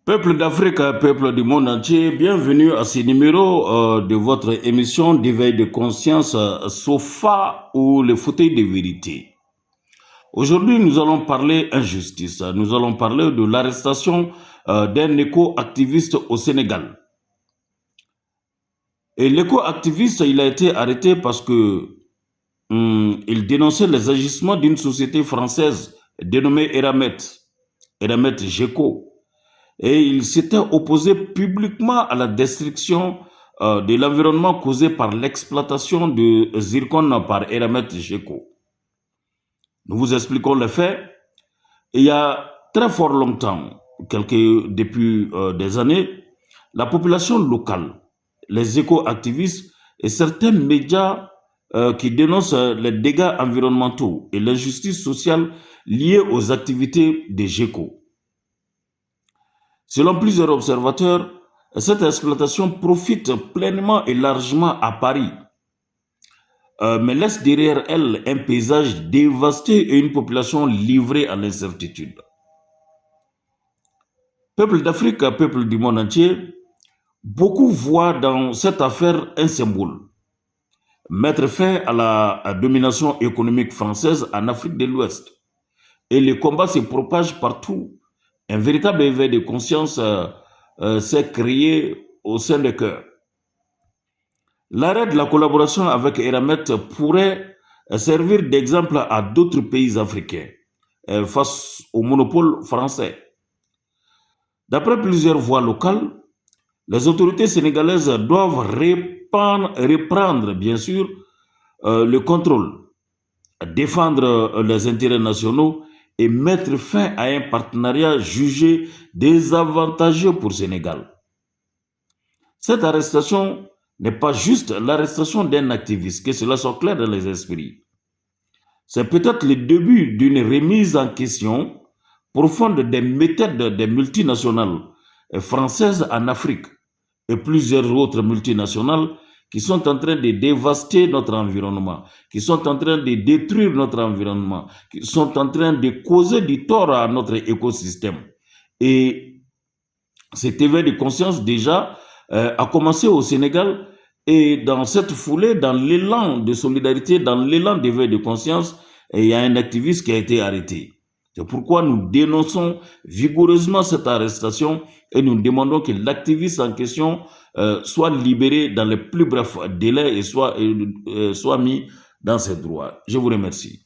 Peuple d'Afrique, peuple du monde entier, bienvenue à ce numéro de votre émission d'éveil de conscience Sofa ou le fauteuil de vérité. Aujourd'hui, nous allons parler injustice. Nous allons parler de l'arrestation d'un éco-activiste au Sénégal. Et l'éco-activiste, il a été arrêté parce que il dénonçait les agissements d'une société française dénommée Eramet Geco. Et il s'était opposé publiquement à la destruction de l'environnement causée par l'exploitation de zircon par Eramet Geco. Nous vous expliquons les faits. Il y a très fort longtemps, depuis des années, la population locale, les éco-activistes et certains médias qui dénoncent les dégâts environnementaux et l'injustice sociale liée aux activités de GECO. Selon plusieurs observateurs, cette exploitation profite pleinement et largement à Paris, mais laisse derrière elle un paysage dévasté et une population livrée à l'incertitude. Peuple d'Afrique, peuple du monde entier, beaucoup voient dans cette affaire un symbole. Mettre fin à la domination économique française en Afrique de l'Ouest. Et le combat se propage partout. Un véritable éveil de conscience s'est créé au sein des cœurs. L'arrêt de la collaboration avec Eramet pourrait servir d'exemple à d'autres pays africains face au monopole français. D'après plusieurs voix locales, les autorités sénégalaises doivent reprendre, bien sûr, le contrôle, défendre les intérêts nationaux et mettre fin à un partenariat jugé désavantageux pour le Sénégal. Cette arrestation n'est pas juste l'arrestation d'un activiste, que cela soit clair dans les esprits. C'est peut-être le début d'une remise en question profonde des méthodes des multinationales françaises en Afrique et plusieurs autres multinationales qui sont en train de dévaster notre environnement, qui sont en train de détruire notre environnement, qui sont en train de causer du tort à notre écosystème. Et cet éveil de conscience déjà a commencé au Sénégal, et dans cette foulée, dans l'élan de solidarité, dans l'élan d'éveil de conscience, il y a un activiste qui a été arrêté. C'est pourquoi nous dénonçons vigoureusement cette arrestation et nous demandons que l'activiste en question soit libéré dans les plus brefs délais et soit mis dans ses droits. Je vous remercie.